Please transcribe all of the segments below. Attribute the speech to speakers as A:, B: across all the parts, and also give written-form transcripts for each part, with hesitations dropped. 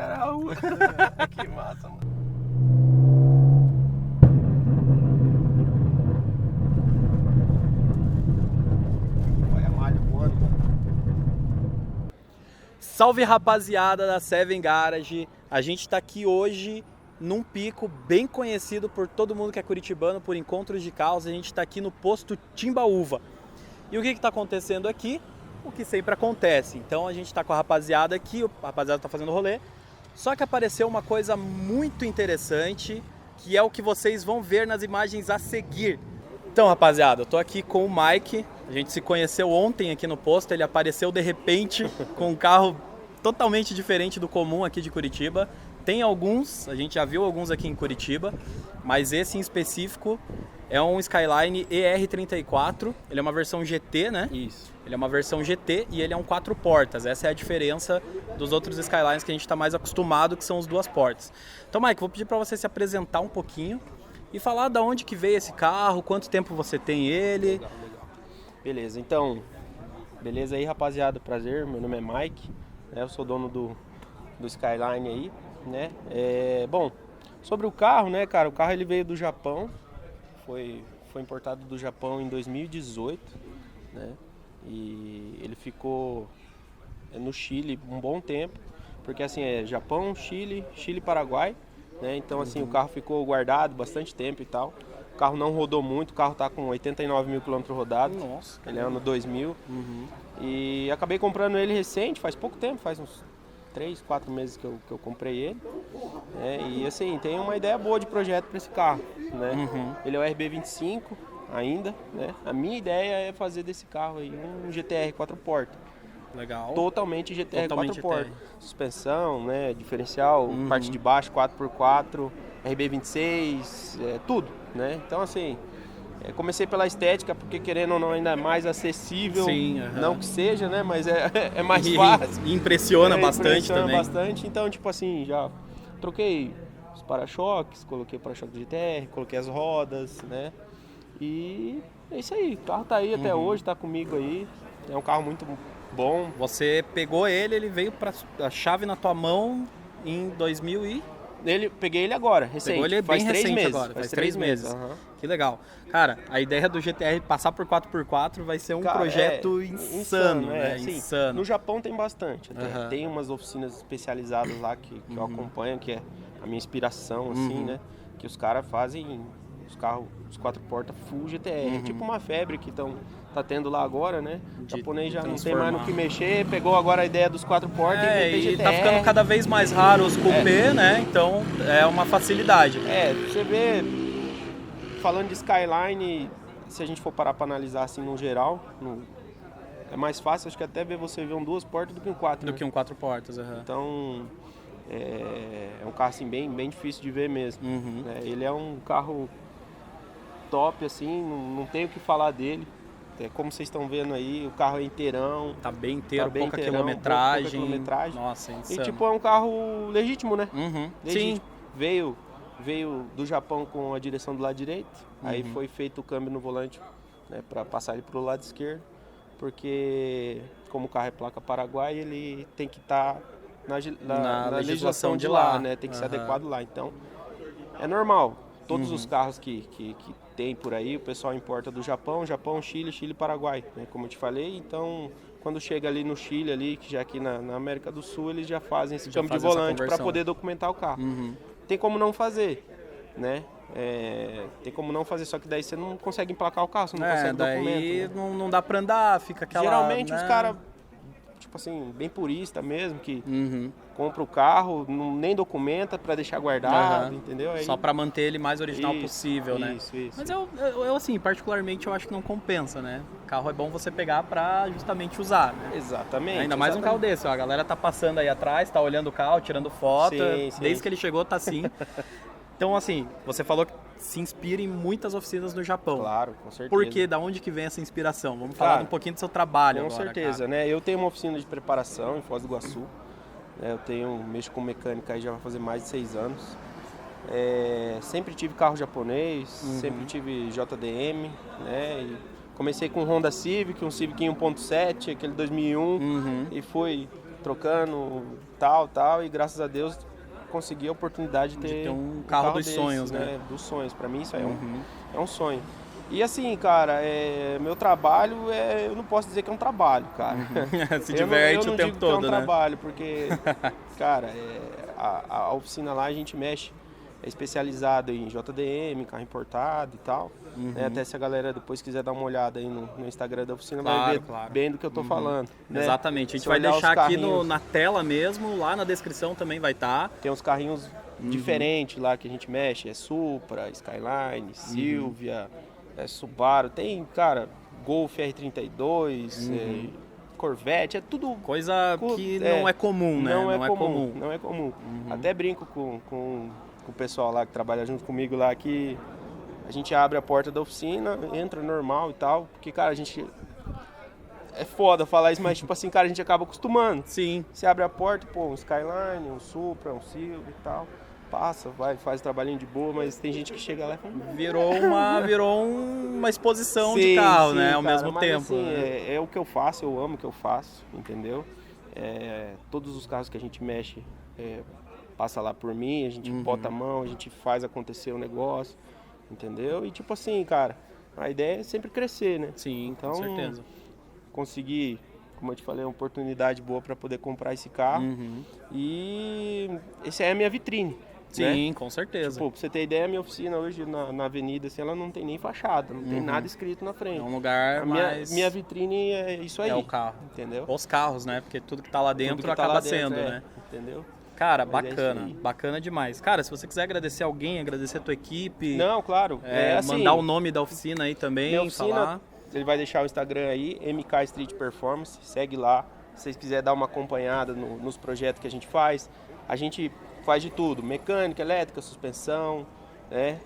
A: encarar a rua. Que massa, mano. Olha a malha voando, mano.
B: Salve, rapaziada da Seven Garage. A gente tá aqui hoje num pico bem conhecido por todo mundo que é curitibano, por encontros de carros. A gente está aqui no posto Timbaúva. E o que está acontecendo aqui? O que sempre acontece. Então a gente está com a rapaziada aqui, a rapaziada está fazendo rolê. Só que apareceu uma coisa muito interessante, que é o que vocês vão ver nas imagens a seguir. Então, rapaziada, eu tô aqui com o Mike. A gente se conheceu ontem aqui no posto. Ele apareceu de repente com um carro totalmente diferente do comum aqui de Curitiba. Tem alguns, a gente já viu alguns aqui em Curitiba, mas esse em específico é um Skyline ER34. Ele é uma versão GT, né?
A: Isso.
B: Ele é uma versão GT e ele é um 4 portas. Essa é a diferença dos outros Skylines que a gente está mais acostumado, que são os 2 portas. Então, Mike, vou pedir para você se apresentar um pouquinho e falar da onde que veio esse carro, quanto tempo você tem ele.
A: Legal. Beleza, então, beleza aí, rapaziada, prazer, meu nome é Mike, né? Eu sou dono do Skyline aí, né? Bom, sobre o carro, né, cara, o carro ele veio do Japão, foi importado do Japão em 2018, né? E ele ficou no Chile um bom tempo, porque assim, Japão, Chile, Paraguai, né? Então assim, o carro ficou guardado bastante tempo e tal. O carro não rodou muito, o carro tá com 89 mil quilômetros rodados.
B: Nossa.
A: Ele é ano 2000. E acabei comprando ele recente, faz pouco tempo, faz uns 3, 4 meses que eu comprei ele. E assim, tem uma ideia boa de projeto para esse carro, né? Ele é o RB25 ainda, né? A minha ideia é fazer desse carro aí um GTR 4 portas.
B: Legal.
A: Totalmente GTR
B: Totalmente
A: 4 portas. Suspensão, né? Diferencial, parte de baixo 4x4, RB26, tudo, né? Então assim, comecei pela estética, porque querendo ou não ainda é mais acessível.
B: Sim,
A: não que seja, né? Mas é mais fácil.
B: E impressiona bastante também.
A: Bastante. Então, tipo assim, já troquei os para-choques, coloquei o para-choque do GTR, coloquei as rodas, né? E é isso aí, o carro tá aí até hoje, tá comigo aí. É um carro muito bom.
B: Você pegou ele veio para a chave na tua mão em 2000 e...
A: Peguei ele agora, recente.
B: Pegou ele
A: faz
B: bem
A: 3
B: recente
A: meses.
B: agora, faz 3 meses. Que legal. Cara, a ideia do GTR passar por 4x4 vai ser um projeto insano, né?
A: Assim,
B: insano.
A: No Japão tem bastante. Tem umas oficinas especializadas lá que eu acompanho, que é a minha inspiração, assim, né? Que os caras fazem os carros, os 4 portas full GTR. É tipo uma febre que tá tendo lá agora, né? O japonês já não tem mais no que mexer, pegou agora a ideia dos 4 portas e GTR.
B: Tá ficando cada vez mais raro os coupé, né? Então é uma facilidade.
A: Você vê, falando de Skyline, se a gente for parar para analisar assim no geral, é mais fácil, acho que até você ver um 2 portas do que um 4.
B: Do que um 4 portas,
A: Então é um carro assim bem difícil de ver mesmo. Ele é um carro top, assim, não tenho o que falar dele. Como vocês estão vendo aí, o carro é inteirão.
B: Tá bem inteiro, pouca
A: quilometragem.
B: Nossa, insano.
A: E tipo, é um carro legítimo, né?
B: Sim.
A: Veio do Japão com a direção do lado direito, aí foi feito o câmbio no volante, né, para passar ele pro lado esquerdo, porque como o carro é placa Paraguai, ele tem que estar na legislação de lá, né? Tem que ser adequado lá. Então, é normal. Todos os carros que tem por aí, o pessoal importa do Japão, Chile, Paraguai, né? Como eu te falei. Então, quando chega ali no Chile, ali, que já aqui na América do Sul, eles já fazem esse câmbio de volante para poder documentar o carro. Tem como não fazer, né? Tem como não fazer, só que daí você não consegue emplacar o carro, você não consegue documento.
B: Daí não dá para andar, fica aquela...
A: Geralmente,
B: né?
A: os caras, tipo assim, bem purista mesmo, que compra o carro, nem documenta para deixar guardado, entendeu? Aí...
B: Só para manter ele mais original possível, né?
A: Isso.
B: Mas eu assim, particularmente, eu acho que não compensa, né? O carro é bom você pegar para justamente usar, né?
A: Exatamente.
B: Ainda mais um carro desse, ó, a galera tá passando aí atrás, tá olhando o carro, tirando foto, desde que ele chegou tá assim. Então, assim, você falou que se inspira em muitas oficinas no Japão.
A: Claro, com certeza.
B: Por quê? Da onde que vem essa inspiração? Vamos falar um pouquinho do seu trabalho agora.
A: Com certeza,
B: cara.
A: né? Eu tenho uma oficina de preparação em Foz do Iguaçu. Mexo com mecânica aí já vai fazer mais de 6 anos. Sempre tive carro japonês, sempre tive JDM, né? E comecei com um Honda Civic, um Civic 1.7, aquele 2001, e fui trocando, tal, e graças a Deus consegui a oportunidade de ter
B: um carro dos
A: desses,
B: sonhos, né?
A: Dos sonhos, pra mim isso é um sonho. E assim, cara, meu trabalho, eu não posso dizer que é um trabalho, cara.
B: Se diverte
A: eu
B: o
A: não
B: tempo
A: digo
B: todo,
A: que é um
B: né?
A: trabalho, porque, cara, a oficina lá a gente mexe, é especializado em JDM, carro importado e tal. Né? Até se a galera depois quiser dar uma olhada aí no Instagram da oficina, vai ver bem do que eu tô falando. Né?
B: Exatamente, a gente
A: Se
B: vai
A: olhar
B: deixar
A: os
B: aqui
A: carrinhos,
B: na tela mesmo, lá na descrição também vai estar.
A: Tem uns carrinhos diferentes lá que a gente mexe, é Supra, Skyline, Silvia, Subaru, tem, cara, Golf R32, Corvette, é tudo...
B: Coisa que não é comum, né?
A: Não é comum. Até brinco com o pessoal lá que trabalha junto comigo lá, que a gente abre a porta da oficina, entra normal e tal, porque, cara, a gente... É foda falar isso, mas tipo assim, cara, a gente acaba acostumando.
B: Sim.
A: Você abre a porta, pô, um Skyline, um Supra, um Silvia e tal, passa, vai, faz o trabalhinho de boa, mas tem gente que chega lá e fala...
B: Virou uma exposição de carro, né, ao mesmo tempo.
A: Assim, é o que eu faço, eu amo o que eu faço, entendeu? Todos os carros que a gente mexe passa lá por mim, a gente bota a mão, a gente faz acontecer o negócio, entendeu? E tipo assim, cara, a ideia é sempre crescer, né?
B: Sim,
A: então,
B: com certeza.
A: Conseguir, como eu te falei, uma oportunidade boa para poder comprar esse carro. E essa é a minha vitrine.
B: Sim,
A: né?
B: com certeza.
A: Tipo, pra você ter ideia, a minha oficina hoje na avenida, assim, ela não tem nem fachada, não tem nada escrito na frente.
B: É um lugar mais...
A: Minha vitrine é isso aí.
B: É o carro.
A: Entendeu?
B: Os carros, né? Porque tudo que tá lá dentro
A: tá
B: acaba
A: lá dentro,
B: sendo, né?
A: Entendeu?
B: Cara,
A: Mas
B: bacana, bacana demais. Cara, se você quiser agradecer alguém, agradecer a tua equipe...
A: Não, claro. Assim,
B: mandar o nome da oficina aí também,
A: minha oficina,
B: falar...
A: Ele vai deixar o Instagram aí, MK Street Performance, segue lá. Se vocês quiserem dar uma acompanhada nos projetos que a gente faz de tudo, mecânica, elétrica, suspensão, né?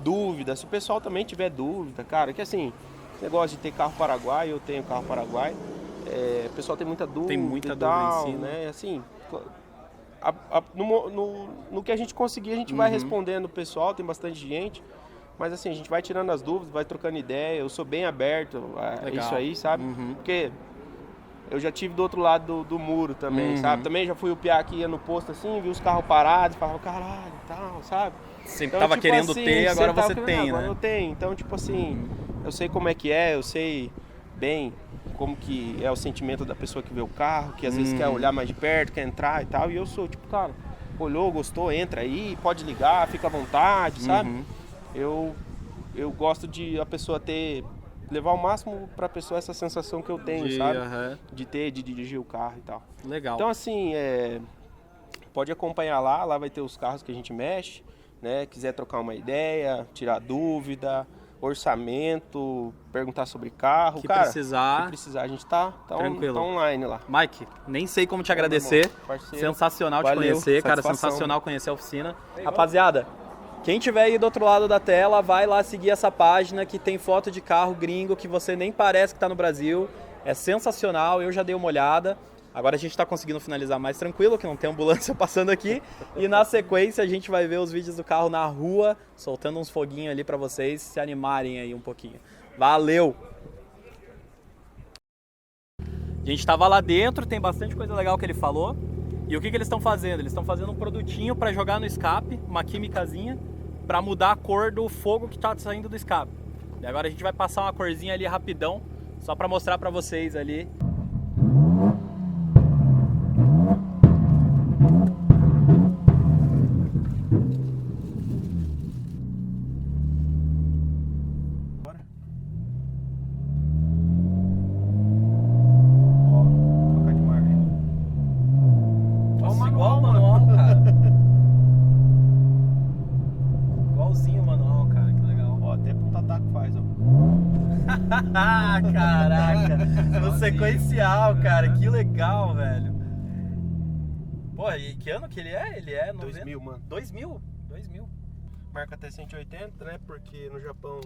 A: Dúvida, se o pessoal também tiver dúvida, cara, que assim, esse negócio de ter carro paraguai, eu tenho carro paraguai, o pessoal tem muita dúvida,
B: em si,
A: né? Assim, no que a gente conseguir, a gente vai respondendo o pessoal, tem bastante gente. Mas assim, a gente vai tirando as dúvidas, vai trocando ideia, eu sou bem aberto a isso aí, sabe? Porque eu já tive do outro lado do muro também, sabe? Também já fui o piá que ia no posto assim, vi os carros parados, falava, caralho, tal, sabe?
B: Sempre tava querendo ter, agora você tem, né?
A: Eu tenho, então tipo assim, eu sei como é que eu sei bem como que é o sentimento da pessoa que vê o carro, que às vezes quer olhar mais de perto, quer entrar e tal, e eu sou tipo, cara, olhou, gostou, entra aí, pode ligar, fica à vontade, sabe? Eu gosto de a pessoa levar ao máximo pra pessoa essa sensação que eu tenho, sabe? De dirigir o carro e tal.
B: Legal.
A: Então assim, pode acompanhar lá vai ter os carros que a gente mexe, né? Quiser trocar uma ideia, tirar dúvida, orçamento, perguntar sobre carro,
B: que
A: cara,
B: precisar,
A: se precisar, a gente tá online lá.
B: Mike, nem sei como te agradecer. Sensacional te conhecer, cara, sensacional conhecer a oficina. Rapaziada, quem tiver aí do outro lado da tela, vai lá seguir essa página que tem foto de carro gringo que você nem parece que tá no Brasil. É sensacional, eu já dei uma olhada. Agora a gente tá conseguindo finalizar mais tranquilo, que não tem ambulância passando aqui. E na sequência a gente vai ver os vídeos do carro na rua, soltando uns foguinhos ali pra vocês se animarem aí um pouquinho. Valeu! A gente tava lá dentro, tem bastante coisa legal que ele falou. E o que eles estão fazendo? Eles estão fazendo um produtinho para jogar no escape, uma químicazinha, para mudar a cor do fogo que está saindo do escape. E agora a gente vai passar uma corzinha ali rapidão, só para mostrar para vocês ali. Caraca, no sequencial, cara, que legal, velho. Pô, e que ano que ele é? Ele é 90?
A: 2000, mano.
B: 2000?
A: Marca até 180, né? Porque no Japão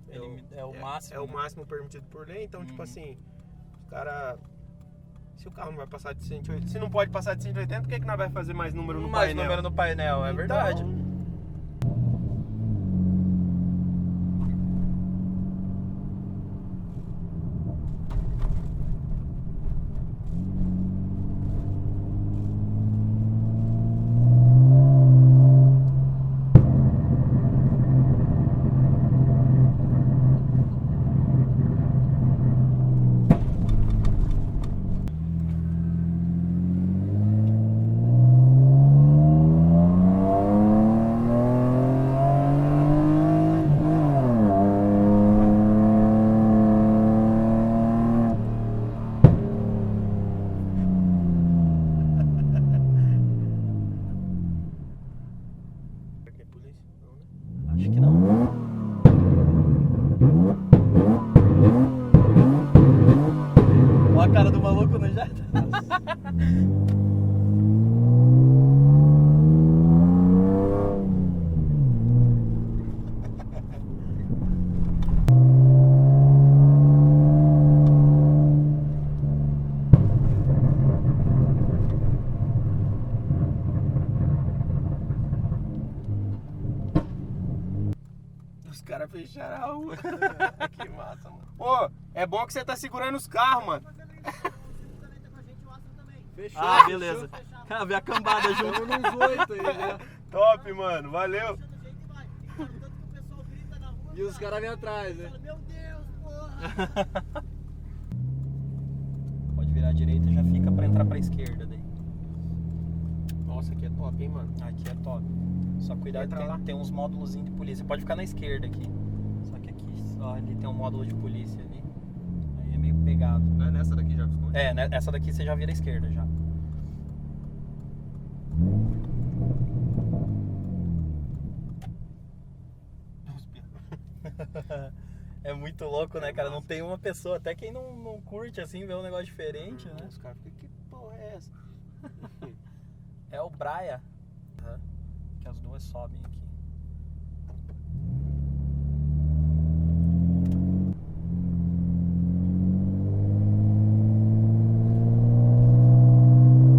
B: ele é o máximo.
A: É o máximo permitido por lei, então tipo assim, o cara... Se o carro não vai passar de 180, se não pode passar de 180, por que nós vai fazer mais número no painel?
B: Mais número no painel, é verdade. a cara do maluco no jato?
A: Os caras fecharam a rua. Que massa, mano. Pô, é bom que você tá segurando os carros, mano.
C: Fechou.
B: Ah, beleza. Ah, vê a cambada junto.
C: Estamos nos 8 aí, né?
A: Top, mano. Valeu.
C: E os caras vêm atrás, né?
D: Meu Deus, porra!
B: Pode virar à direita e já fica pra entrar pra esquerda daí.
A: Nossa, aqui é top, hein, mano.
B: Aqui é top. Só cuidado
A: Entra lá.
B: que tem uns módulos de polícia. Pode ficar na esquerda aqui. Só que aqui, ó, ali tem um módulo de polícia ali. Aí é meio pegado.
C: Não é nessa daqui já, Visconde?
B: É, né, essa daqui você já vira à esquerda já. É muito louco, né, cara? Não tem uma pessoa, até quem não curte assim, vê um negócio diferente, né?
A: Os caras ficam, que porra é essa?
B: É o Braia. Que as duas sobem aqui.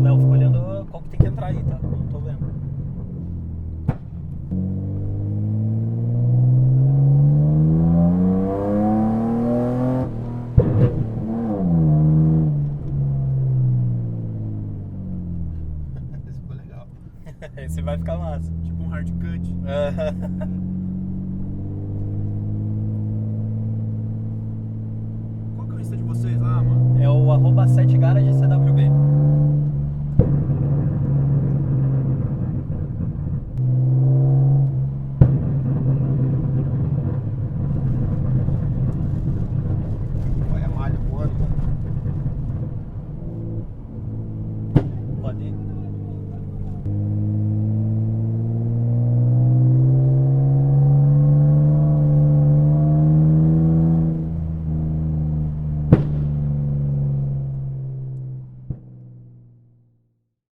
B: Léo, fica olhando qual que tem que entrar aí, tá? Não tô vendo.
A: Esse ficou legal.
B: Esse vai ficar massa.
C: Tipo um hard cut.